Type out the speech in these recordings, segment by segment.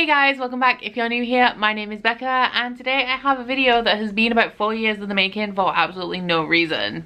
guys, welcome back. If you're new here, my name is Becca and today I have a video that has been about 4 years in the making for absolutely no reason.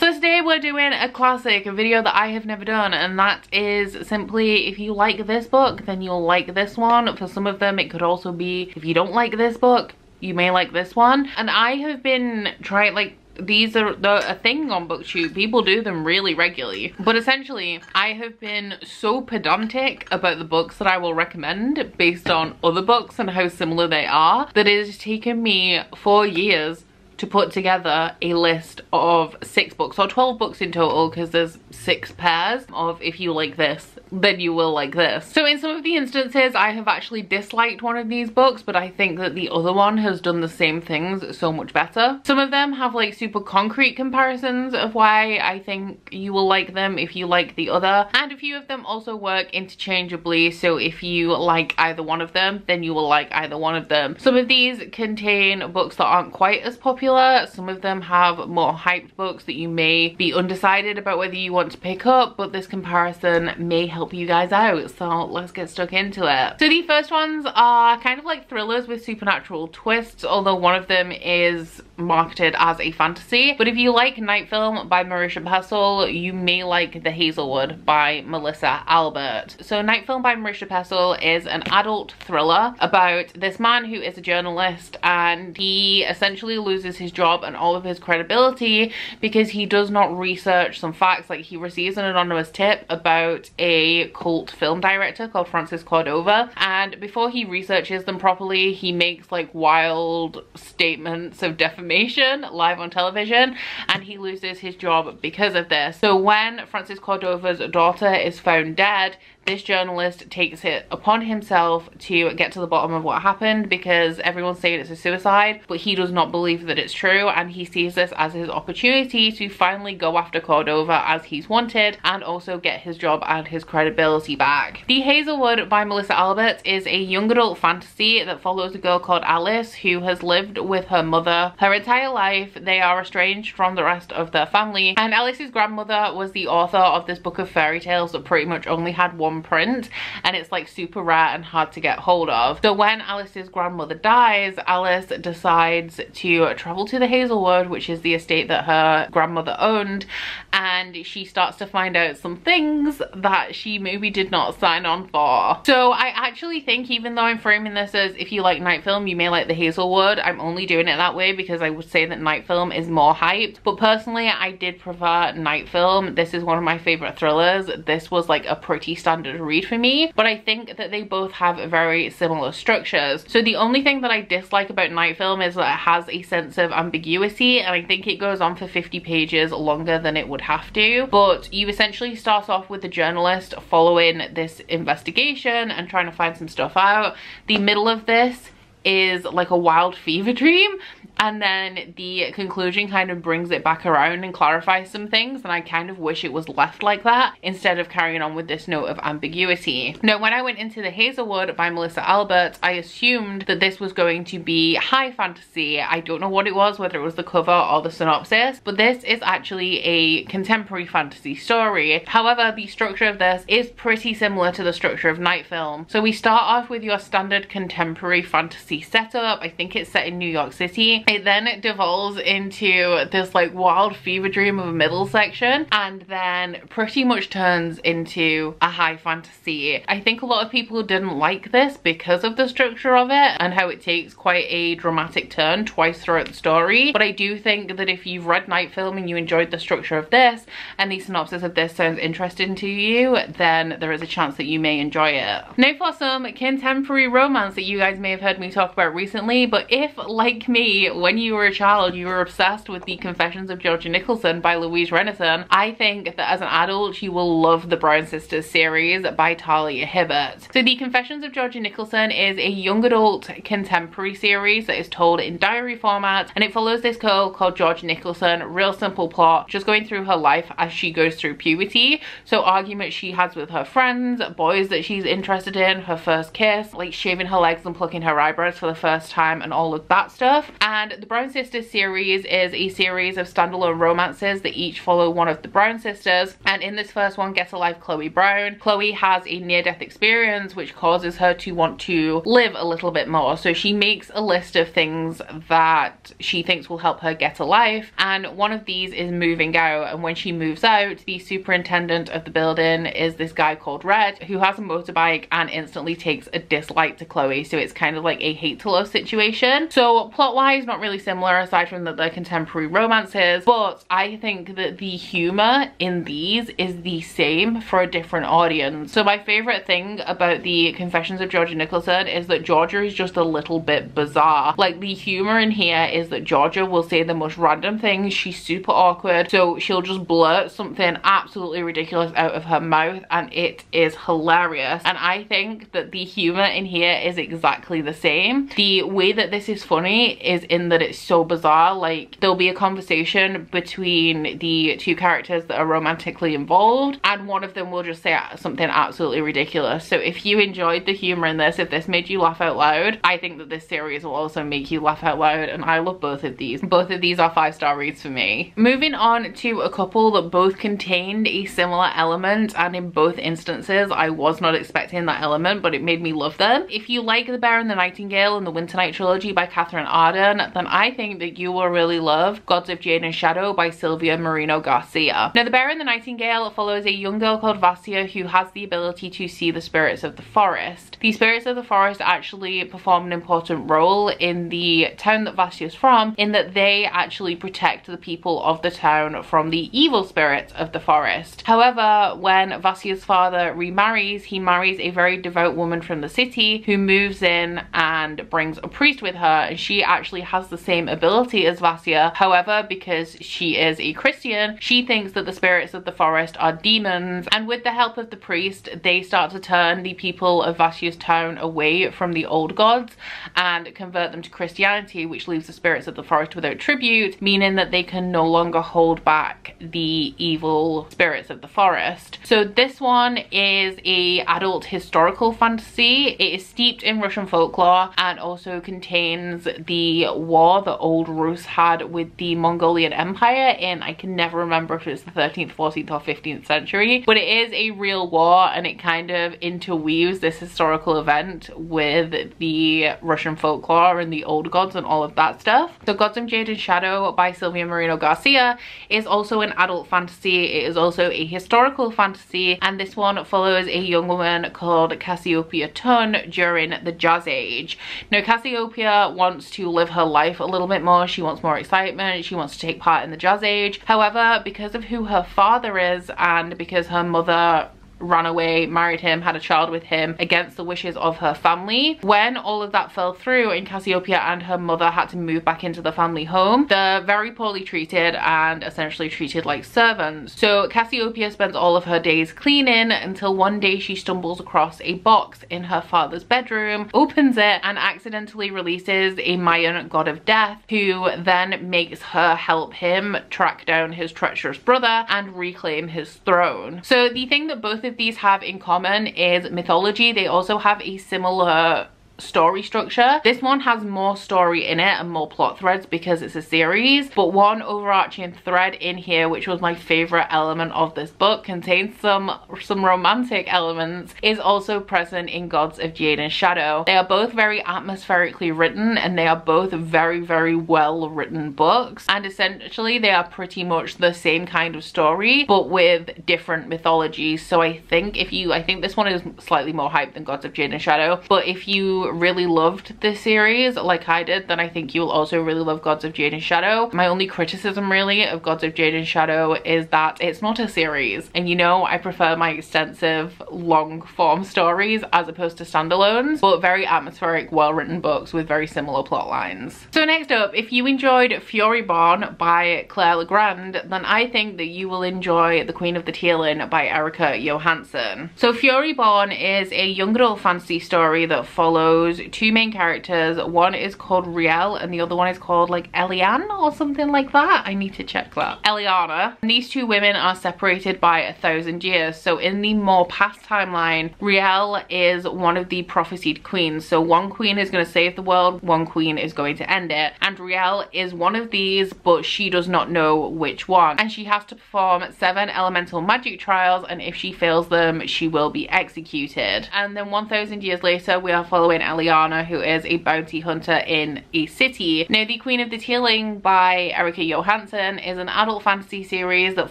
So today we're doing a classic, a video that I have never done, and that is simply if you like this book then you'll like this one. For some of them it could also be if you don't like this book you may like this one. And I have been trying, like, these are a thing on BookTube. People do them really regularly. But essentially, I have been so pedantic about the books that I will recommend based on other books and how similar they are that it has taken me 4 years to put together a list of 6 books, or 12 books in total, because there's 6 pairs of if you like this then you will like this. So in some of the instances I have actually disliked one of these books, but I think that the other one has done the same things so much better. Some of them have like super concrete comparisons of why I think you will like them if you like the other, and a few of them also work interchangeably, so if you like either one of them then you will like either one of them. Some of these contain books that aren't quite as popular. Some of them have more hyped books that you may be undecided about whether you want to pick up, but this comparison may help you guys out, so let's get stuck into it. So the first ones are kind of like thrillers with supernatural twists, although one of them is marketed as a fantasy. But if you like Night Film by Marisha Pessl, you may like The Hazelwood by Melissa Albert. So Night Film by Marisha Pessl is an adult thriller about this man who is a journalist, and he essentially loses his job and all of his credibility because he does not research some facts. Like, he receives an anonymous tip about a cult film director called Francis Cordova, and before he researches them properly he makes like wild statements of defamation live on television, and he loses his job because of this. So when Francis Cordova's daughter is found dead, this journalist takes it upon himself to get to the bottom of what happened, because everyone's saying it's a suicide, but he does not believe that it's true, and he sees this as his opportunity to finally go after Cordova as he's wanted and also get his job and his credibility back. The Hazelwood by Melissa Albert is a young adult fantasy that follows a girl called Alice who has lived with her mother her entire life. They are estranged from the rest of their family, and Alice's grandmother was the author of this book of fairy tales that pretty much only had one print, and it's like super rare and hard to get hold of. So when Alice's grandmother dies, Alice decides to travel to the Hazelwood, which is the estate that her grandmother owned, and she starts to find out some things that she maybe did not sign on for. So I actually think, even though I'm framing this as if you like Night Film you may like the Hazelwood, I'm only doing it that way because I would say that Night Film is more hyped, but personally I did prefer Night Film. This is one of my favorite thrillers. This was like a pretty standard read for me, but I think that they both have very similar structures. So the only thing that I dislike about Night Film is that it has a sense of ambiguity, and I think it goes on for 50 pages longer than it would have to. But you essentially start off with the journalist following this investigation and trying to find some stuff out. The middle of this is like a wild fever dream, and then the conclusion kind of brings it back around and clarifies some things, and I kind of wish it was left like that instead of carrying on with this note of ambiguity. Now, when I went into The Hazelwood by Melissa Albert, I assumed that this was going to be high fantasy. I don't know what it was, whether it was the cover or the synopsis, but this is actually a contemporary fantasy story. However, the structure of this is pretty similar to the structure of Night Film. So we start off with your standard contemporary fantasy setup. I think it's set in New York City. It then devolves into this like wild fever dream of a middle section, and then pretty much turns into a high fantasy. I think a lot of people didn't like this because of the structure of it and how it takes quite a dramatic turn twice throughout the story, but I do think that if you've read Night Film and you enjoyed the structure of this and the synopsis of this sounds interesting to you, then there is a chance that you may enjoy it. Now for some contemporary romance that you guys may have heard me talk about recently, but if, like me, when you were a child you were obsessed with The Confessions of Georgia Nicholson by Louise Renison, I think that as an adult you will love the Brown Sisters series by Talia Hibbert. So The Confessions of Georgia Nicholson is a young adult contemporary series that is told in diary format, and it follows this girl called Georgia Nicholson. Real simple plot, just going through her life as she goes through puberty. So arguments she has with her friends, boys that she's interested in, her first kiss, like shaving her legs and plucking her eyebrows for the first time and all of that stuff. And And the Brown Sisters series is a series of standalone romances that each follow one of the Brown sisters. And in this first one, Get a Life, Chloe Brown. Chloe has a near-death experience which causes her to want to live a little bit more. So she makes a list of things that she thinks will help her get a life. And one of these is moving out. And when she moves out, the superintendent of the building is this guy called Red, who has a motorbike and instantly takes a dislike to Chloe. So it's kind of like a hate to love situation. So plot-wise, not really similar aside from that they're contemporary romances, but I think that the humor in these is the same for a different audience. So my favorite thing about the Confessions of Georgia Nicholson is that Georgia is just a little bit bizarre. Like, the humor in here is that Georgia will say the most random things. She's super awkward, so she'll just blurt something absolutely ridiculous out of her mouth, and it is hilarious. And I think that the humor in here is exactly the same. The way that this is funny is in that it's so bizarre. Like, there'll be a conversation between the two characters that are romantically involved, and one of them will just say something absolutely ridiculous. So if you enjoyed the humor in this, if this made you laugh out loud, I think that this series will also make you laugh out loud, and I love both of these. Both of these are 5-star reads for me. Moving on to a couple that both contained a similar element, and in both instances I was not expecting that element, but it made me love them. If you like The Bear and the Nightingale and the Winter Night trilogy by Catherine Arden, then I think that you will really love Gods of Jade and Shadow by Sylvia Marino Garcia. Now, The Bear and the Nightingale follows a young girl called Vassia who has the ability to see the spirits of the forest. The spirits of the forest actually perform an important role in the town that Vassia is from, in that they actually protect the people of the town from the evil spirits of the forest. However, when Vassia's father remarries, he marries a very devout woman from the city who moves in and brings a priest with her, and she actually has the same ability as Vassia. However, because she is a Christian, she thinks that the spirits of the forest are demons, and with the help of the priest, they start to turn the people of Vassia's town away from the old gods and convert them to Christianity, which leaves the spirits of the forest without tribute, meaning that they can no longer hold back the evil spirits of the forest. So this one is a adult historical fantasy. It is steeped in Russian folklore and also contains the war that old Rus had with the Mongolian Empire in, I can never remember if it's the 13th, 14th or 15th century, but it is a real war, and it kind of interweaves this historical event with the Russian folklore and the old gods and all of that stuff. So Gods of Jade and Shadow by Sylvia Marino Garcia is also an adult fantasy. It is also a historical fantasy, and this one follows a young woman called Cassiopeia Tun during the Jazz Age. Now, Cassiopeia wants to live her life a little bit more. She wants more excitement. She wants to take part in the Jazz Age. However, because of who her father is and because her mother ran away, married him, had a child with him against the wishes of her family, when all of that fell through and Cassiopeia and her mother had to move back into the family home, they're very poorly treated and essentially treated like servants. So Cassiopeia spends all of her days cleaning until one day she stumbles across a box in her father's bedroom, opens it, and accidentally releases a Mayan god of death, who then makes her help him track down his treacherous brother and reclaim his throne. So the thing that both of these have in common is mythology. They also have a similar story structure. This one has more story in it and more plot threads because it's a series, but one overarching thread in here, which was my favorite element of this book, contains some romantic elements, is also present in Gods of Jade and Shadow. They are both very atmospherically written, and they are both very, very well written books, and essentially they are pretty much the same kind of story but with different mythologies. So I think this one is slightly more hyped than Gods of Jade and Shadow, but if you really loved this series like I did, then I think you will also really love Gods of Jade and Shadow. My only criticism really of Gods of Jade and Shadow is that it's not a series, and you know I prefer my extensive long form stories as opposed to standalones, but very atmospheric, well written books with very similar plot lines. So next up, if you enjoyed Furyborn by Claire Legrand, then I think that you will enjoy The Queen of the Tealing by Erica Johansson. So Furyborn is a young adult fantasy story that follows follows two main characters. One is called Riel and the other one is called like Eliane or something like that. I need to check that. Eliana. And these two women are separated by 1,000 years. So in the more past timeline, Riel is one of the prophesied queens. So one queen is going to save the world, one queen is going to end it. And Riel is one of these, but she does not know which one. And she has to perform 7 elemental magic trials, and if she fails them, she will be executed. And then 1,000 years later, we are following Eliana, who is a bounty hunter in a city. Now, The Queen of the Tealing by Erica Johansson is an adult fantasy series that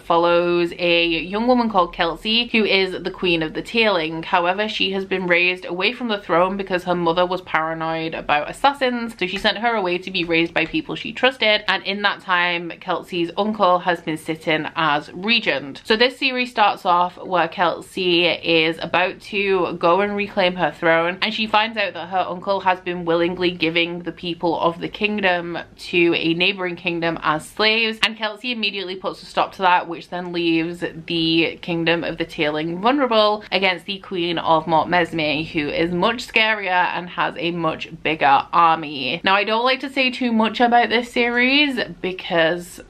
follows a young woman called Kelsey, who is the Queen of the Tealing. However, she has been raised away from the throne because her mother was paranoid about assassins, so she sent her away to be raised by people she trusted, and in that time, Kelsey's uncle has been sitting as regent. So this series starts off where Kelsey is about to go and reclaim her throne, and she finds out that her uncle has been willingly giving the people of the kingdom to a neighboring kingdom as slaves, and Kelsey immediately puts a stop to that, which then leaves the kingdom of the Tealing vulnerable against the Queen of Mortmesme, who is much scarier and has a much bigger army. Now, I don't like to say too much about this series because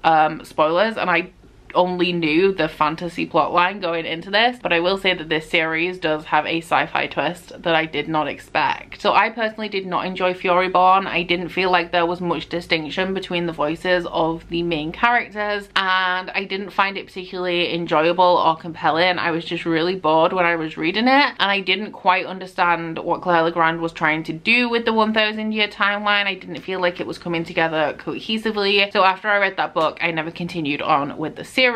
spoilers, and I only knew the fantasy plotline going into this, but I will say that this series does have a sci-fi twist that I did not expect. So I personally did not enjoy Furyborn. I didn't feel like there was much distinction between the voices of the main characters, and I didn't find it particularly enjoyable or compelling. I was just really bored when I was reading it, and I didn't quite understand what Claire Legrand was trying to do with the 1,000 year timeline. I didn't feel like it was coming together cohesively. So after I read that book, I never continued on with the series.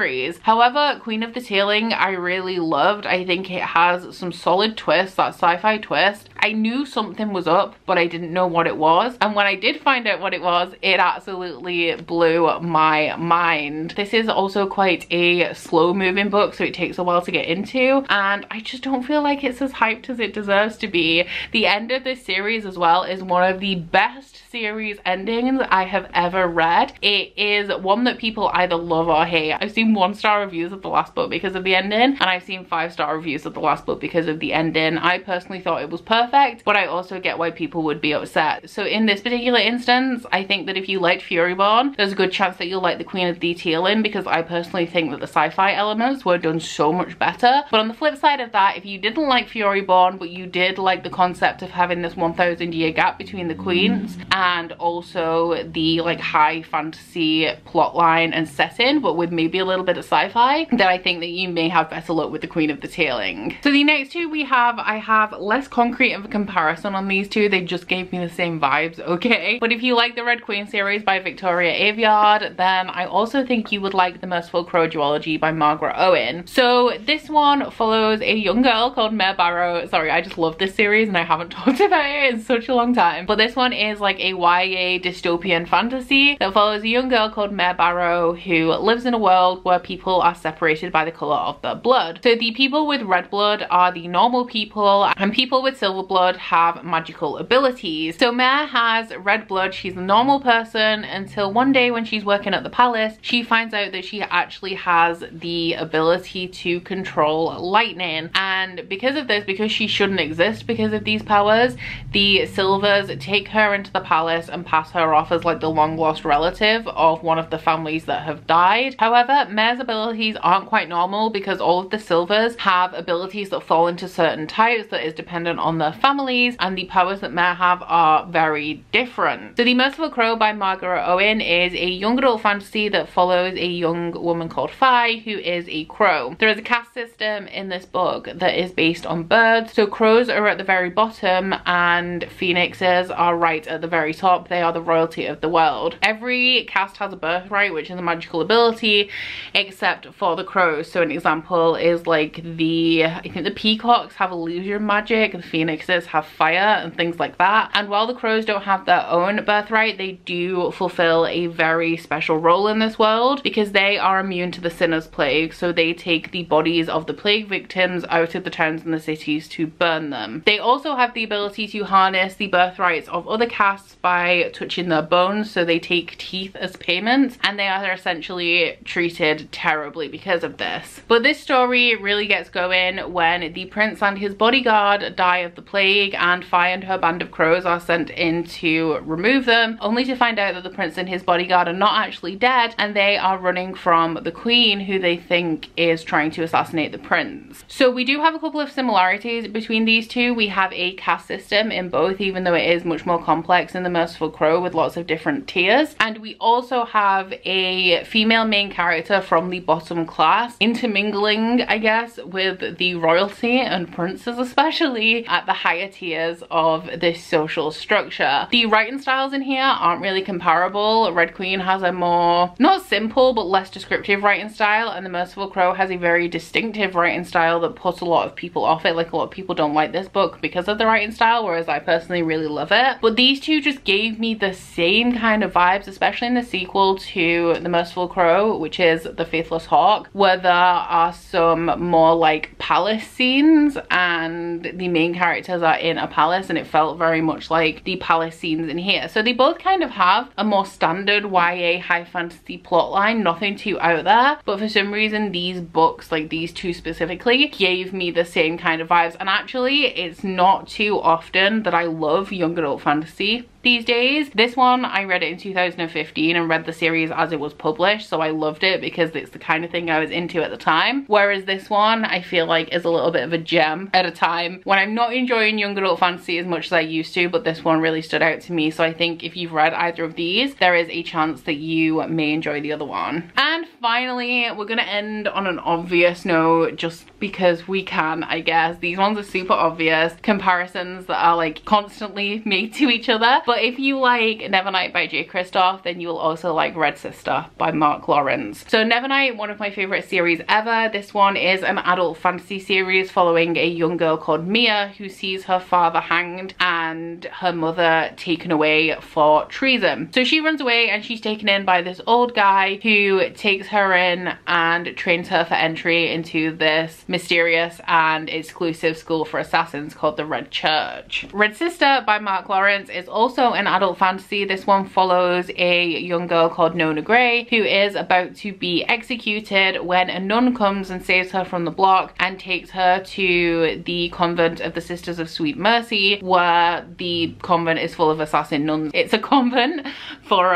However, Queen of the Tealing I really loved. I think it has some solid twists, that sci-fi twist. I knew something was up, but I didn't know what it was. And when I did find out what it was, it absolutely blew my mind. This is also quite a slow moving book, so it takes a while to get into. And I just don't feel like it's as hyped as it deserves to be. The end of this series as well is one of the best series endings I have ever read. It is one that people either love or hate. I've seen 1-star reviews of the last book because of the ending, and I've seen 5-star reviews of the last book because of the ending. I personally thought it was perfect, but I also get why people would be upset. So in this particular instance, I think that if you liked Furyborn, there's a good chance that you'll like The Queen of the Tealing, because I personally think that the sci-fi elements were done so much better. But on the flip side of that, if you didn't like Furyborn, but you did like the concept of having this 1,000 year gap between the queens, and also the like high fantasy plotline and setting, but with maybe a little bit of sci-fi, then I think that you may have better luck with The Queen of the Tealing. So the next two we have, I have less concrete of a comparison on these two. They just gave me the same vibes, okay? But if you like the Red Queen series by Victoria Aveyard, then I also think you would like The Merciful Crow duology by Margaret Owen. So this one follows a young girl called Mare Barrow. Sorry, I just love this series and I haven't talked about it in such a long time. But this one is like a YA dystopian fantasy that follows a young girl called Mare Barrow who lives in a world where people are separated by the color of their blood. So the people with red blood are the normal people, and people with silver blood have magical abilities. So Mare has red blood. She's a normal person until one day when she's working at the palace, she finds out that she actually has the ability to control lightning. And because of this, because she shouldn't exist because of these powers, the Silvers take her into the palace and pass her off as like the long lost relative of one of the families that have died. However, Mare's abilities aren't quite normal because all of the Silvers have abilities that fall into certain types that is dependent on their families, and the powers that Mare have are very different. So The Merciful Crow by Margaret Owen is a young adult fantasy that follows a young woman called Fi who is a crow. There is a caste system in this book that is based on birds. So crows are at the very bottom and phoenixes are right at the very top. They are the royalty of the world. Every caste has a birthright, which is a magical ability, except for the crows. So an example is like I think the peacocks have illusion magic, the phoenixes have fire and things like that. And while the crows don't have their own birthright, they do fulfill a very special role in this world because they are immune to the sinner's plague. So they take the bodies of the plague victims out of the towns and the cities to burn them. They also have the ability to harness the birthrights of other castes by touching their bones. So they take teeth as payments, and they are essentially treated terribly because of this. But this story really gets going when the prince and his bodyguard die of the plague plague and Fire and her band of crows are sent in to remove them, only to find out that the prince and his bodyguard are not actually dead and they are running from the queen, who they think is trying to assassinate the prince. So we do have a couple of similarities between these two. We have a caste system in both, even though it is much more complex in the Merciful Crow with lots of different tiers. And we also have a female main character from the bottom class intermingling, I guess, with the royalty and princes, especially at the higher tiers of this social structure. The writing styles in here aren't really comparable. Red Queen has a more, not simple, but less descriptive writing style, and the Merciful Crow has a very distinctive writing style that puts a lot of people off it. Like, a lot of people don't like this book because of the writing style, whereas I personally really love it. But these two just gave me the same kind of vibes, especially in the sequel to the Merciful Crow, which is The Faithless Hawk, where there are some more like palace scenes and the main characters are in a palace, and it felt very much like the palace scenes in here. So they both kind of have a more standard YA high fantasy plotline, nothing too out there, but for some reason these books, like these two specifically, gave me the same kind of vibes. And actually it's not too often that I love young adult fantasy these days. This one, I read it in 2015 and read the series as it was published, so I loved it because it's the kind of thing I was into at the time. Whereas this one, I feel like is a little bit of a gem at a time when I'm not enjoying young adult fantasy as much as I used to, but this one really stood out to me. So I think if you've read either of these, there is a chance that you may enjoy the other one. And finally, we're gonna end on an obvious note, just because we can, I guess. These ones are super obvious comparisons that are like constantly made to each other. But if you like Nevernight by J. Kristoff, then you'll also like Red Sister by Mark Lawrence. So Nevernight, one of my favorite series ever. This one is an adult fantasy series following a young girl called Mia who sees her father hanged and her mother taken away for treason. So she runs away and she's taken in by this old guy who takes her in and trains her for entry into this mysterious and exclusive school for assassins called the Red Church. Red Sister by Mark Lawrence is also an adult fantasy. This one follows a young girl called Nona Gray who is about to be executed when a nun comes and saves her from the block and takes her to the convent of the Sisters of Sweet Mercy, where the convent is full of assassin nuns. It's a convent for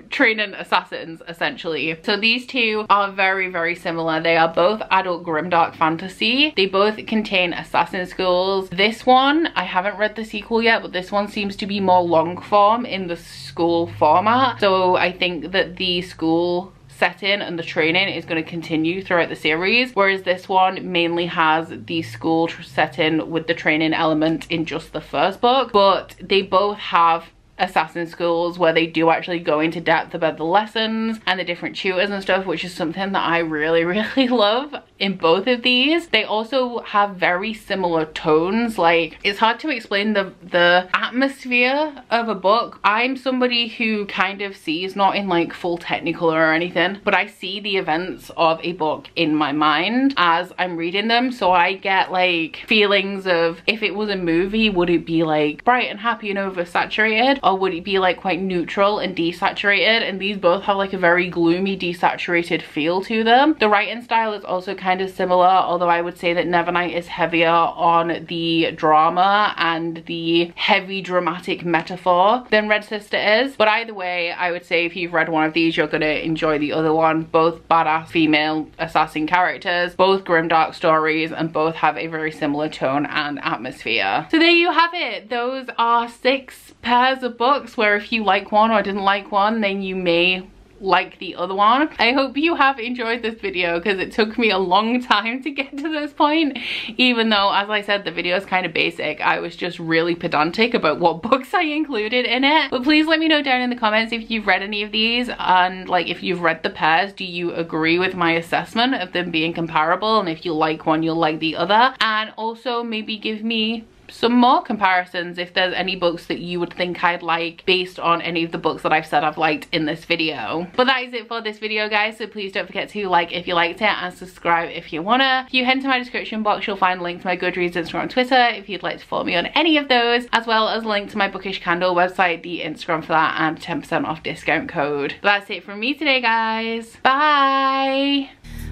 training assassins, essentially. So these two are very, very similar. They are both adult grimdark fantasy. They both contain assassin schools. This one, I haven't read the sequel yet, but this one seems to be more long form in the school format. So I think that the school setting and the training is going to continue throughout the series, whereas this one mainly has the school setting with the training element in just the first book. But they both have assassin schools where they do actually go into depth about the lessons and the different tutors and stuff, which is something that I really, really love in both of these. They also have very similar tones. Like, it's hard to explain the atmosphere of a book. I'm somebody who kind of sees, not in like full technicolor or anything, but I see the events of a book in my mind as I'm reading them. So I get like feelings of, if it was a movie, would it be like bright and happy and oversaturated, or would it be like quite neutral and desaturated? And these both have like a very gloomy, desaturated feel to them. The writing style is also kind of similar, although I would say that Nevernight is heavier on the drama and the heavy dramatic metaphor than Red Sister is. But either way, I would say if you've read one of these, you're gonna enjoy the other one. Both badass female assassin characters, both grimdark stories, and both have a very similar tone and atmosphere. So there you have it. Those are 6 pairs of books where if you like one or didn't like one, then you may like the other one. I hope you have enjoyed this video because it took me a long time to get to this point, even though, as I said, the video is kind of basic. I was just really pedantic about what books I included in it. But please let me know down in the comments if you've read any of these, and like if you've read the pairs, do you agree with my assessment of them being comparable? And if you like one, you'll like the other. And also maybe give me some more comparisons if there's any books that you would think I'd like based on any of the books that I've said I've liked in this video. But that is it for this video, guys, so please don't forget to like if you liked it and subscribe if you wanna. If you head into my description box, you'll find a link to my Goodreads, Instagram and Twitter if you'd like to follow me on any of those, as well as a link to my Bookish candle website, the Instagram for that, and 10% off discount code. But that's it from me today, guys. Bye!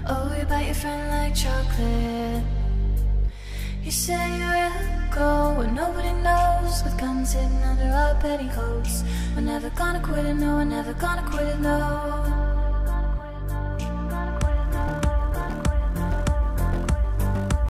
Oh, you bite your friend like chocolate. You say you will go when nobody sitting under our petticoats. We're never gonna quit it, no, we're never gonna quit it, no.